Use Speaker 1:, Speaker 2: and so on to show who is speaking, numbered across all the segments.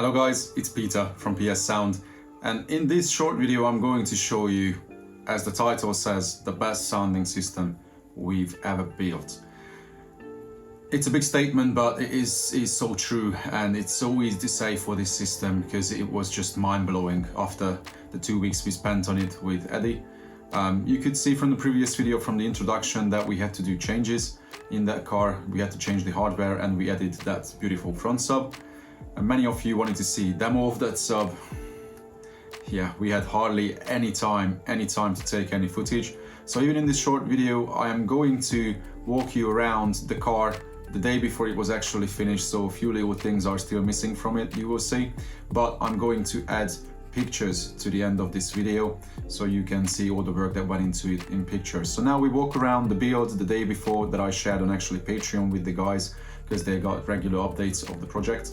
Speaker 1: Hello guys, it's Peter from PS Sound, and in this short video I'm going to show you, as the title says, the best sounding system we've ever built. It's a big statement, but it is so true, and it's so easy to say for this system because it was just mind-blowing after the 2 weeks we spent on it with Eddie. You could see from the previous video, from the introduction, that we had to do changes in that car. We had to change the hardware and we added that beautiful front sub. And many of you wanted to see a demo of that sub. Yeah, we had hardly any time to take any footage. So even in this short video, I am going to walk you around the car the day before it was actually finished. So a few little things are still missing from it, you will see. But I'm going to add pictures to the end of this video so you can see all the work that went into it in pictures. So now we walk around the build the day before that I shared on actually Patreon with the guys, because they got regular updates of the project.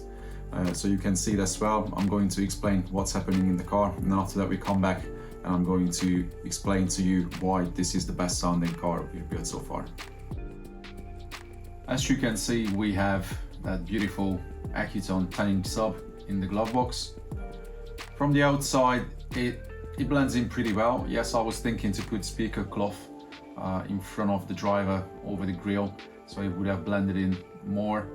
Speaker 1: So you can see it as well. I'm going to explain what's happening in the car, and then after that we come back and I'm going to explain to you why this is the best sounding car we've built so far. As you can see, we have that beautiful Accuton 10-inch sub in the glove box. From the outside, it blends in pretty well. Yes, I was thinking to put speaker cloth in front of the driver over the grille, so it would have blended in more.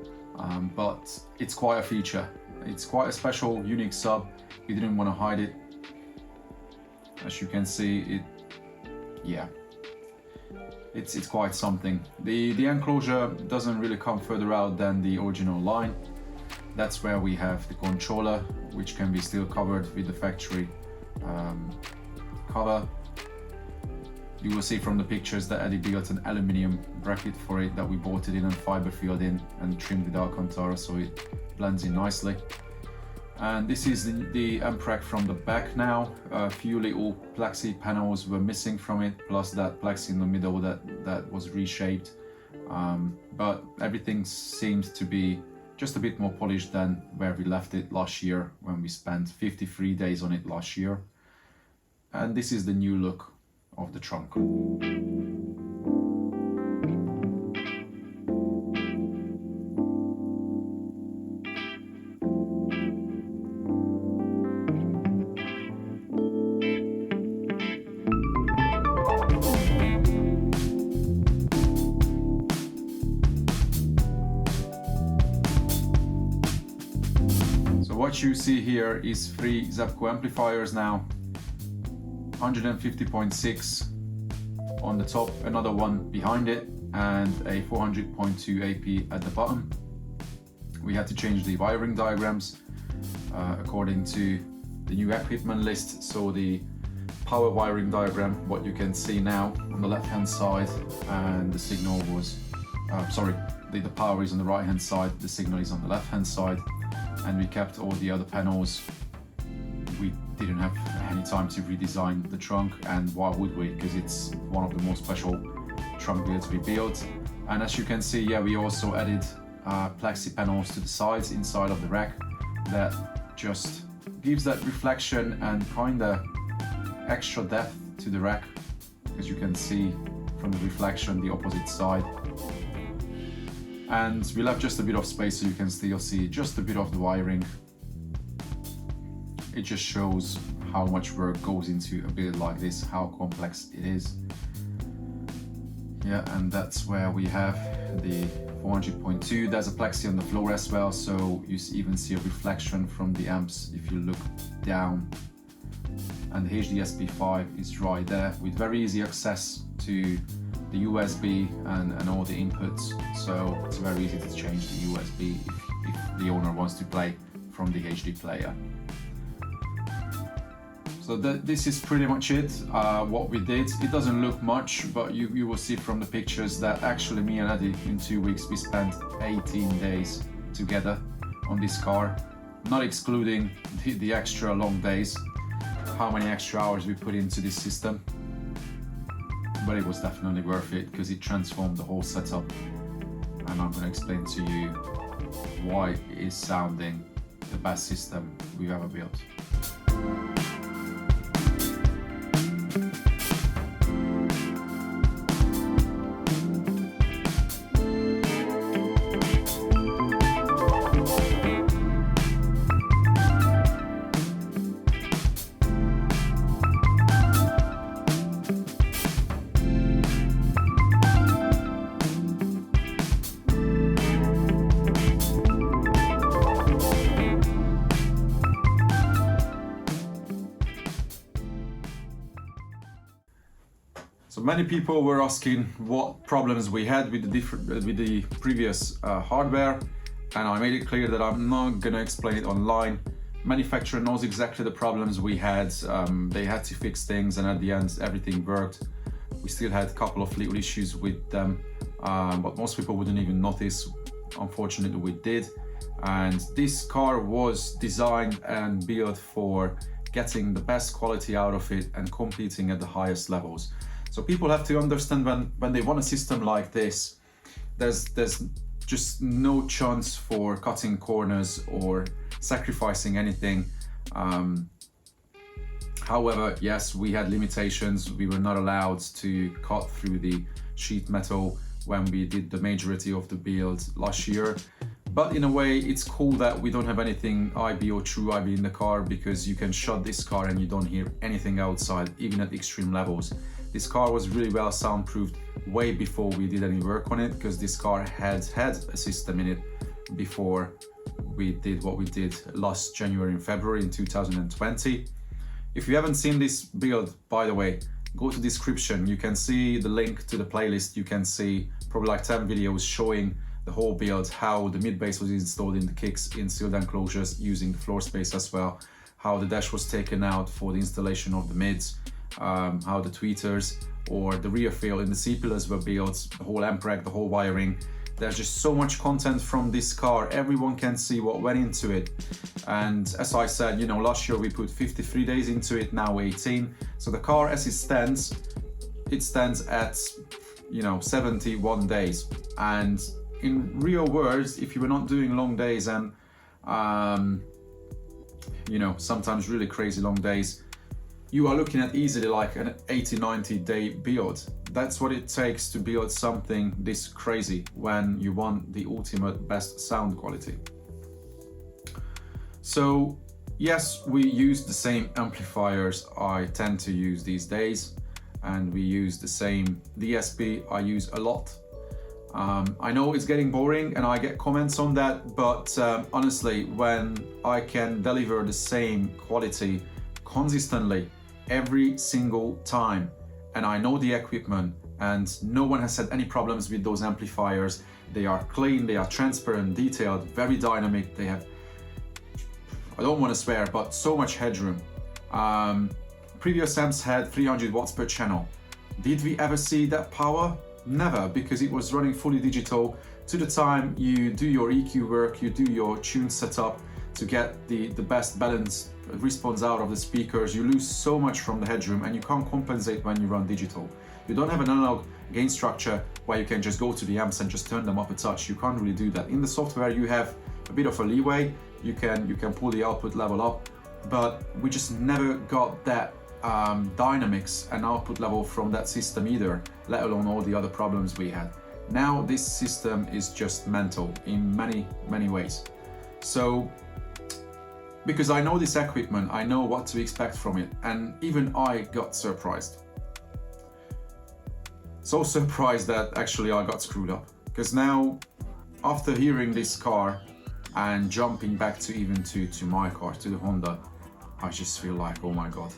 Speaker 1: But it's quite a feature. It's quite a special, unique sub. We didn't want to hide it. As you can see, it's quite something. The enclosure doesn't really come further out than the original line. That's where we have the controller, which can be still covered with the factory cover. You will see from the pictures that Eddie built an aluminium bracket for it that we bought it in and fiber filled in and trimmed with Alcantara, so it blends in nicely. And this is the amp rack from the back now. A few little plexi panels were missing from it, plus that plexi in the middle that was reshaped. But everything seemed to be just a bit more polished than where we left it last year, when we spent 53 days on it last year. And this is the new look of the trunk. So what you see here is 3 Zapco amplifiers now. 150.6 on the top, another one behind it, and a 400.2 AP at the bottom. We had to change the wiring diagrams according to the new equipment list. So the power wiring diagram, what you can see now on the left hand side, and the signal was, the power is on the right hand side, the signal is on the left hand side, and we kept all the other panels. We didn't have any time to redesign the trunk, and why would we, because it's one of the most special trunk builds we built. And as you can see, yeah, we also added plexi panels to the sides inside of the rack that just gives that reflection and kind of extra depth to the rack, because you can see from the reflection the opposite side. And we left just a bit of space so you can still see just a bit of the wiring. It just shows how much work goes into a build like this, how complex it is. Yeah, and that's where we have the 400.2. There's a plexi on the floor as well, so you even see a reflection from the amps if you look down. And the HDSP5 is right there with very easy access to the USB and all the inputs. So it's very easy to change the USB if the owner wants to play from the HD player. So this is pretty much it, what we did. It doesn't look much, but you will see from the pictures that actually me and Eddie, in 2 weeks, we spent 18 days together on this car, not excluding the extra long days, how many extra hours we put into this system. But it was definitely worth it, because it transformed the whole setup, and I'm going to explain to you why it is sounding the best system we've ever built. many people were asking what problems we had with the previous hardware, and I made it clear that I'm not gonna explain it online. Manufacturer knows exactly the problems we had. They had to fix things, and at the end everything worked. We still had a couple of little issues with them, but most people wouldn't even notice. Unfortunately we did, and this car was designed and built for getting the best quality out of it and competing at the highest levels. So people have to understand when they want a system like this, there's just no chance for cutting corners or sacrificing anything. However, yes, we had limitations. We were not allowed to cut through the sheet metal when we did the majority of the build last year. But in a way, it's cool that we don't have anything IB or true IB in the car, because you can shut this car and you don't hear anything outside, even at extreme levels. This car was really well soundproofed way before we did any work on it, because this car had a system in it before we did what we did last January and February in 2020. If you haven't seen this build, by the way, go to the description. You can see the link to the playlist. You can see probably like 10 videos showing the whole build, how the mid bass was installed in the kicks in sealed enclosures using the floor space as well, how the dash was taken out for the installation of the mids, how the tweeters or the rear fill in the C-pillars were built, the whole amp rack, the whole wiring. There's just so much content from this car. Everyone can see what went into it. And as I said, you know, last year we put 53 days into it, now 18. So the car as it stands at, you know, 71 days. And in real words, if you were not doing long days and, you know, sometimes really crazy long days, you are looking at easily like an 80-90 day build. That's what it takes to build something this crazy when you want the ultimate best sound quality. So yes, we use the same amplifiers I tend to use these days, and we use the same DSP I use a lot. I know it's getting boring and I get comments on that, but honestly, when I can deliver the same quality consistently every single time, and I know the equipment, and no one has had any problems with those amplifiers. They are clean, they are transparent, detailed, very dynamic. They have, I don't want to swear, but so much headroom. Previous amps had 300 watts per channel. Did we ever see that power? Never, because it was running fully digital. To the time you do your EQ work, you do your tune setup to get the best balance response out of the speakers, you lose so much from the headroom, and you can't compensate when you run digital. You don't have an analog gain structure where you can just go to the amps and just turn them up a touch. You can't really do that. In the software you have a bit of a leeway. You can pull the output level up, but we just never got that dynamics and output level from that system either, let alone all the other problems we had. Now this system is just mental in many ways. So because I know this equipment, I know what to expect from it, and even I got surprised. So surprised that actually I got screwed up, because now after hearing this car and jumping back to even to my car, to the Honda, I just feel like, oh my god.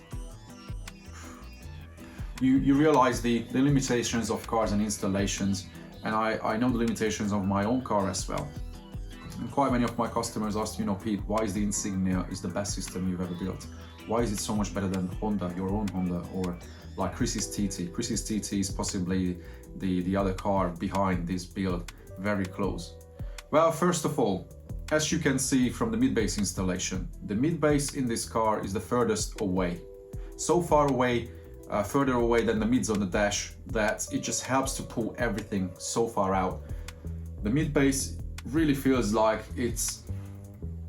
Speaker 1: You realize the limitations of cars and installations, and I know the limitations of my own car as well. And quite many of my customers asked, you know, Pete, why is the Insignia is the best system you've ever built? Why is it so much better than Honda, your own Honda, or like Chris's TT? Chris's TT is possibly the other car behind this build, very close. Well, first of all, as you can see from the mid-bass installation, the mid-bass in this car is the furthest away. So far away, further away than the mids on the dash, that it just helps to pull everything so far out. The mid-bass really feels like it's,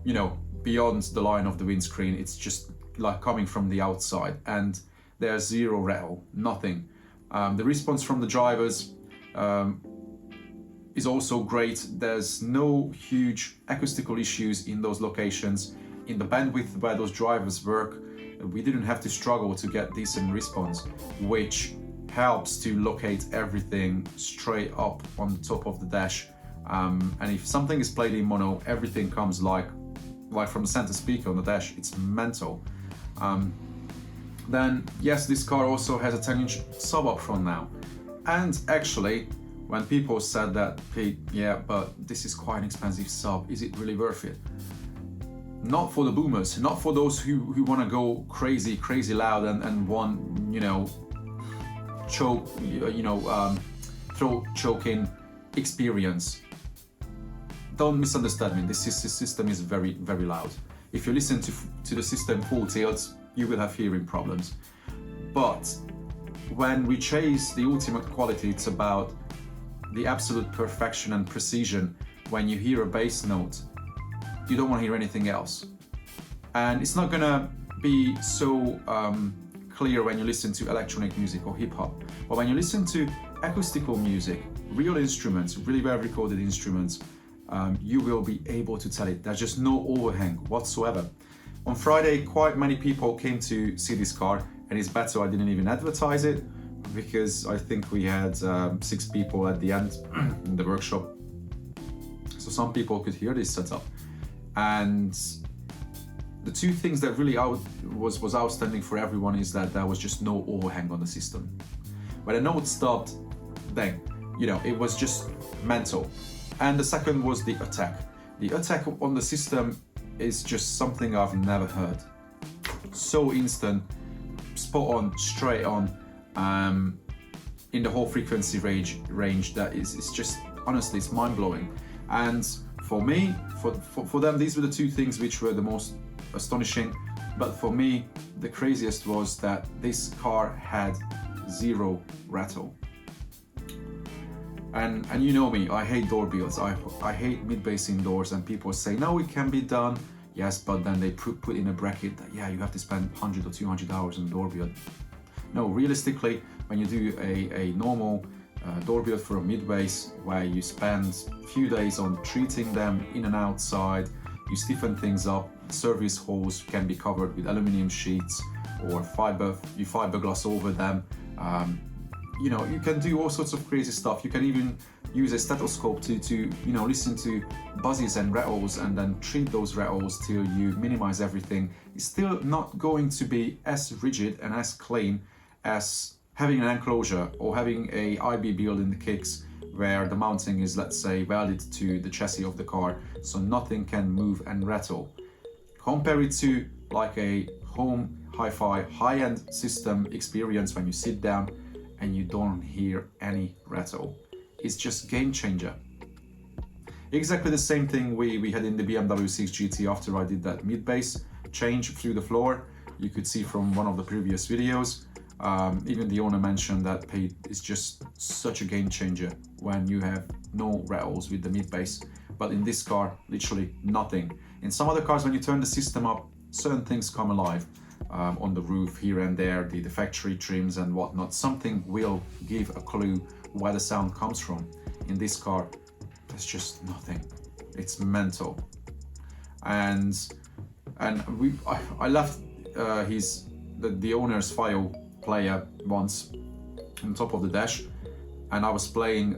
Speaker 1: you know, beyond the line of the windscreen. It's just like coming from the outside, and there's zero rattle, nothing. The response from the drivers is also great. There's no huge acoustical issues in those locations. In the bandwidth where those drivers work, we didn't have to struggle to get decent response, which helps to locate everything straight up on top of the dash. And if something is played in mono, everything comes like from the center speaker on the dash. It's mental. then yes, this car also has a 10-inch sub up front now. And actually, when people said that, hey, yeah, but this is quite an expensive sub, is it really worth it? Not for the boomers, not for those who want to go crazy loud and want, throat choking experience. Don't misunderstand me, this system is very, very loud. If you listen to the system full tilt, you will have hearing problems. But when we chase the ultimate quality, it's about the absolute perfection and precision. When you hear a bass note, you don't want to hear anything else. And it's not gonna be so clear when you listen to electronic music or hip hop. But when you listen to acoustical music, real instruments, really well recorded instruments, you will be able to tell it. There's just no overhang whatsoever. On Friday, quite many people came to see this car, and it's better I didn't even advertise it, because I think we had 6 people at the end in the workshop. So some people could hear this setup. And the 2 things that really was outstanding for everyone is that there was just no overhang on the system. When a note stopped, then, it was just mental. And the second was the attack. The attack on the system is just something I've never heard. So instant, spot on, straight on, in the whole frequency range that is just, honestly, it's mind-blowing. And for me, for them, these were the 2 things which were the most astonishing. But for me, the craziest was that this car had 0 rattle. And you know me, I hate door builds. I hate mid-bass indoors, and people say, no, it can be done. Yes, but then they put in a bracket that, yeah, you have to spend 100 or 200 hours on a door build. No, realistically, when you do a normal door build for a mid-bass, where you spend a few days on treating them in and outside, you stiffen things up, service holes can be covered with aluminum sheets or you fiberglass over them. You can do all sorts of crazy stuff. You can even use a stethoscope to listen to buzzes and rattles, and then treat those rattles till you minimize everything. It's still not going to be as rigid and as clean as having an enclosure or having a IB build in the kicks, where the mounting is, let's say, welded to the chassis of the car, so nothing can move and rattle. Compare it to like a home hi-fi high-end system experience when you sit down and you don't hear any rattle. It's just game changer. Exactly the same thing we had in the BMW 6 GT after I did that mid-bass change through the floor. You could see from one of the previous videos. Even the owner mentioned that it's just such a game changer when you have no rattles with the mid-bass. But in this car, literally nothing. In some other cars, when you turn the system up, certain things come alive. On the roof here and there, the factory trims and whatnot, something will give a clue where the sound comes from. In this car, there's just nothing. It's mental. And I left the owner's Fiio player once on top of the dash, and I was playing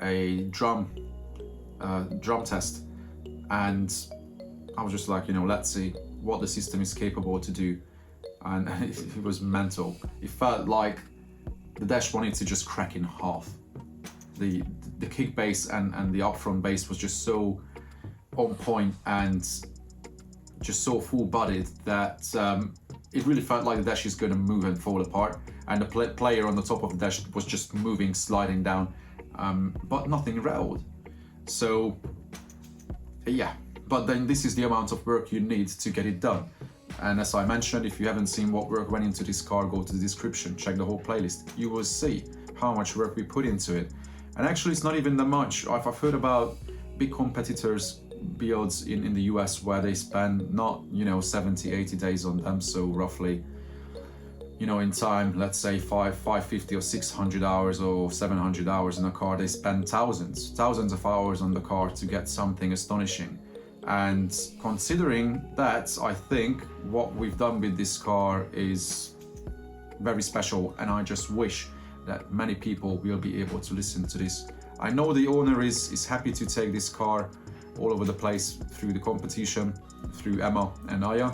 Speaker 1: a drum test, and I was just like, let's see what the system is capable to do. And it was mental. It felt like the dash wanted to just crack in half. The kick bass and the upfront bass was just so on point and just so full-bodied that it really felt like the dash is going to move and fall apart, and the player on the top of the dash was just moving, sliding down, but nothing rattled. So yeah, but then this is the amount of work you need to get it done. And as I mentioned, if you haven't seen what work went into this car, go to the description, check the whole playlist. You will see how much work we put into it. And actually, it's not even that much. I've heard about big competitors' builds in the US where they spend not 70, 80 days on them. So roughly, in time, let's say 550 or 600 hours or 700 hours in a car, they spend thousands of hours on the car to get something astonishing. And considering that, I think what we've done with this car is very special, and I just wish that many people will be able to listen to this. I know the owner is happy to take this car all over the place through the competition, through Emma and Aya.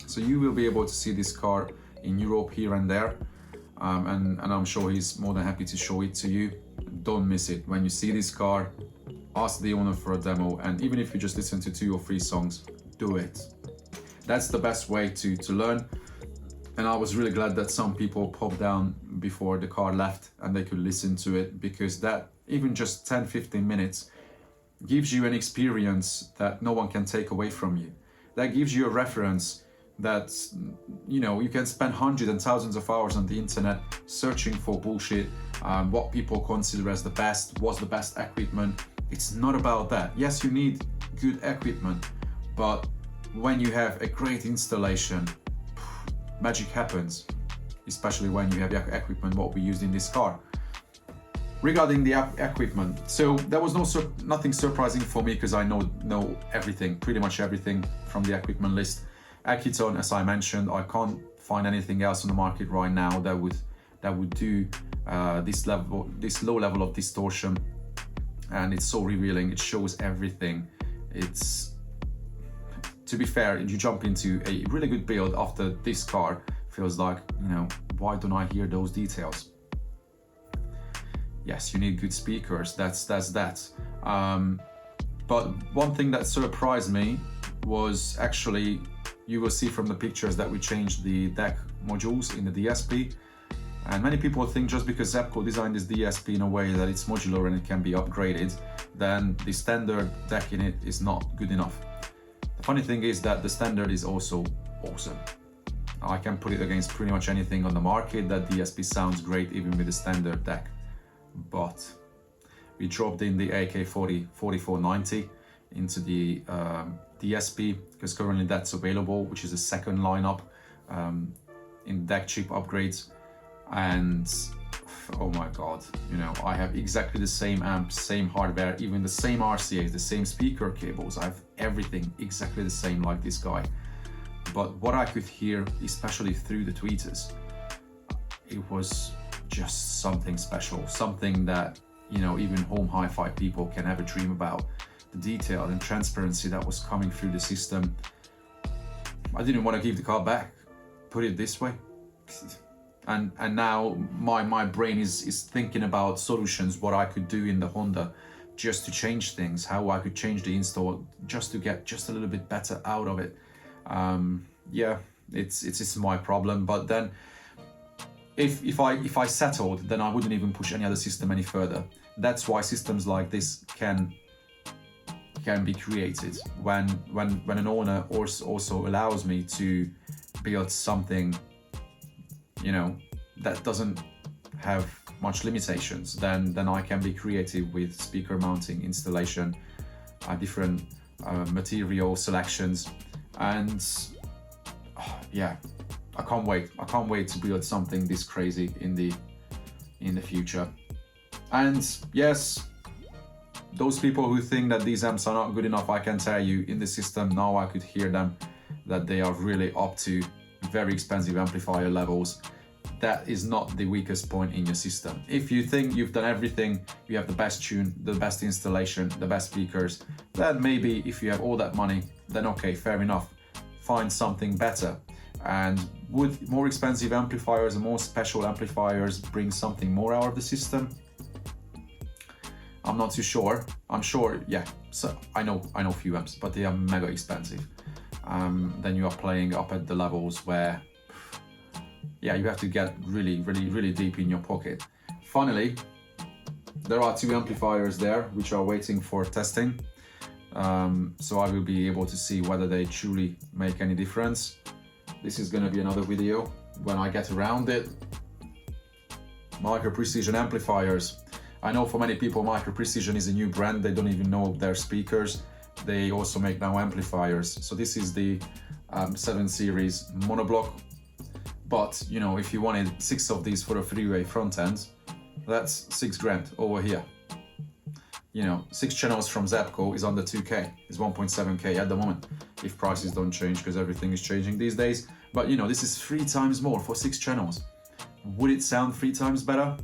Speaker 1: So you will be able to see this car in Europe here and there, and I'm sure he's more than happy to show it to you. Don't miss it. When you see this car, ask the owner for a demo, and even if you just listen to 2 or 3 songs, do it. That's the best way to learn. And I was really glad that some people popped down before the car left and they could listen to it, because that, even just 10-15 minutes, gives you an experience that no one can take away from you. That gives you a reference that, you know, you can spend hundreds and thousands of hours on the internet searching for bullshit, what people consider as the best, what's the best equipment. It's not about that. Yes, you need good equipment, but when you have a great installation, magic happens, especially when you have equipment what we used in this car. Regarding the equipment, so there was nothing surprising for me, because I know everything, pretty much everything from the equipment list. Accuton, as I mentioned, I can't find anything else on the market right now that would do this low level of distortion, and it's so revealing. It shows everything. It's, to be fair, you jump into a really good build after this car, feels like, you know, why don't I hear those details? Yes, you need good speakers, that's that. But one thing that surprised me was actually, you will see from the pictures that we changed the deck modules in the DSP. And many people think just because Zapco designed this DSP in a way that it's modular and it can be upgraded, then the standard deck in it is not good enough. The funny thing is that the standard is also awesome. I can put it against pretty much anything on the market. That DSP sounds great even with the standard deck. But we dropped in the AK40-4490 into the DSP, because currently that's available, which is the second lineup in deck chip upgrades. And oh my god, you know, I have exactly the same amp, same hardware, even the same RCAs, the same speaker cables. I have everything exactly the same like this guy. But what I could hear, especially through the tweeters, it was just something special, something that, you know, even home hi-fi people can ever dream about. The detail and transparency that was coming through the system. I didn't want to give the car back, put it this way. And now my brain is thinking about solutions, what I could do in the Honda just to change things, how I could change the install just to get just a little bit better out of it. Yeah, it's my problem. But then if I settled, then I wouldn't even push any other system any further. That's why systems like this can be created when an owner also allows me to build something, you know, that doesn't have much limitations. Then I can be creative with speaker mounting, installation, different material selections, and yeah, I can't wait to build something this crazy in the future. And yes, those people who think that these amps are not good enough, I can tell you, in the system now I could hear them, that they are really up to very expensive amplifier levels. That is not the weakest point in your system. If you think you've done everything, you have the best tune, the best installation, the best speakers, then maybe if you have all that money, then okay, fair enough, find something better. And would more expensive amplifiers and more special amplifiers bring something more out of the system? I'm not too sure. I'm sure, yeah, so I know a few amps, but they are mega expensive. Then you are playing up at the levels where, yeah, you have to get really deep in your pocket. Finally, there are 2 amplifiers there which are waiting for testing. So I will be able to see whether they truly make any difference. This is going to be another video when I get around it. Micro Precision amplifiers. I know for many people Micro Precision is a new brand. They don't even know their speakers. They also make now amplifiers. So this is the 7 series monoblock. But you know, if you wanted 6 of these for a three-way front end, that's 6 grand over here. You know, 6 channels from Zapco is under 2K, is 1.7K at the moment, if prices don't change, because everything is changing these days. But you know, this is 3 times more for 6 channels. Would it sound 3 times better?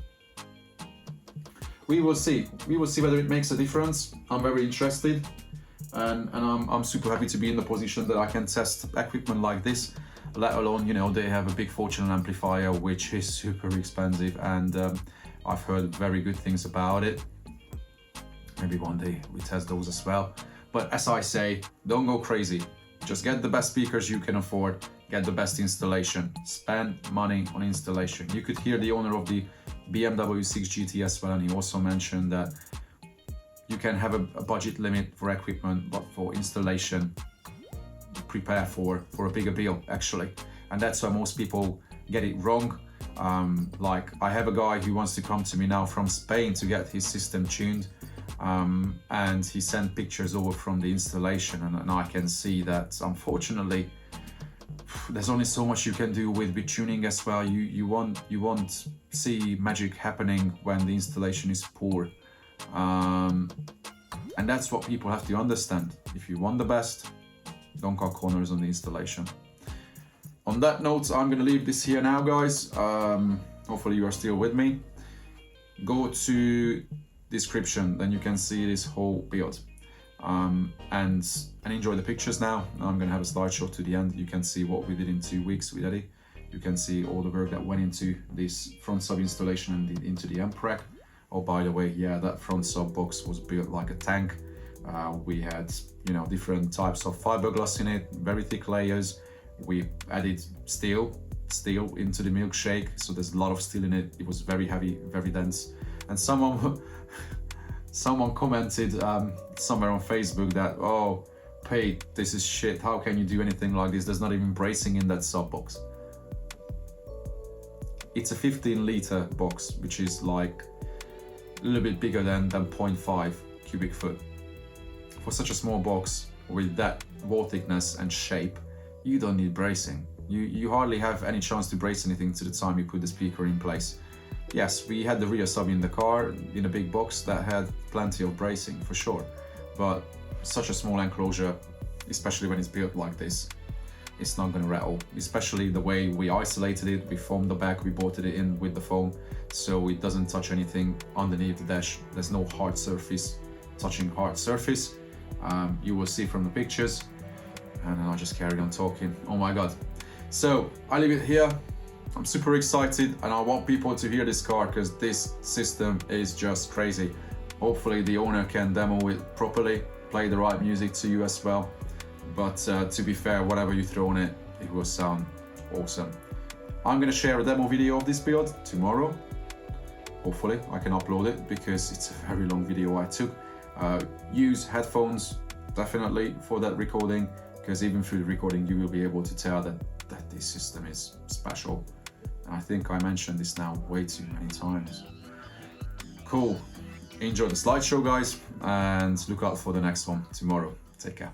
Speaker 1: We will see. We will see whether it makes a difference. I'm very interested, and I'm super happy to be in the position that I can test equipment like this. let alone, you know, they have a big fortune amplifier, which is super expensive, and I've heard very good things about it. Maybe one day we test those as well. But as I say, don't go crazy. Just get the best speakers you can afford, get the best installation, spend money on installation. You could hear the owner of the BMW 6 GT as well, and he also mentioned that you can have a budget limit for equipment, but for installation, prepare for a bigger bill actually. And that's why most people get it wrong. Like I have a guy who wants to come to me now from Spain to get his system tuned, and he sent pictures over from the installation, and I can see that unfortunately there's only so much you can do with tuning as well. You won't see magic happening when the installation is poor, and that's what people have to understand. If you want the best, don't cut corners on the installation. On that note, I'm gonna leave this here now, guys. Hopefully you are still with me. Go to description, then you can see this whole build, and enjoy the pictures now. I'm gonna have a slideshow to the end. You can see what we did in 2 weeks with Eddie. You can see all the work that went into this front sub installation and into the amp rack. Oh, by the way, yeah, that front sub box was built like a tank. We had, you know, different types of fiberglass in it, very thick layers. We added steel into the milkshake, so there's a lot of steel in it. It was very heavy, very dense. And someone commented somewhere on Facebook that, oh, Pete, this is shit. How can you do anything like this? There's not even bracing in that sub box. It's a 15-liter box, which is like a little bit bigger than 0.5 cubic foot. For such a small box with that wall thickness and shape, you don't need bracing. You hardly have any chance to brace anything to the time you put the speaker in place. Yes, we had the rear sub in the car in a big box that had plenty of bracing for sure, but such a small enclosure, especially when it's built like this, it's not going to rattle. Especially the way we isolated it, we foamed the back, we bolted it in with the foam, so it doesn't touch anything underneath the dash. There's no hard surface touching hard surface. You will see from the pictures, and I'll just carry on talking. Oh my god. So I leave it here. I'm super excited, and I want people to hear this car because this system is just crazy. Hopefully the owner can demo it properly, play the right music to you as well. But to be fair, whatever you throw on it, it will sound awesome. I'm gonna share a demo video of this build tomorrow. Hopefully I can upload it because it's a very long video I took. Use headphones definitely for that recording, because even through the recording you will be able to tell that this system is special. I think I mentioned this now way too many times. Cool. Enjoy the slideshow, guys, and look out for the next one tomorrow. Take care.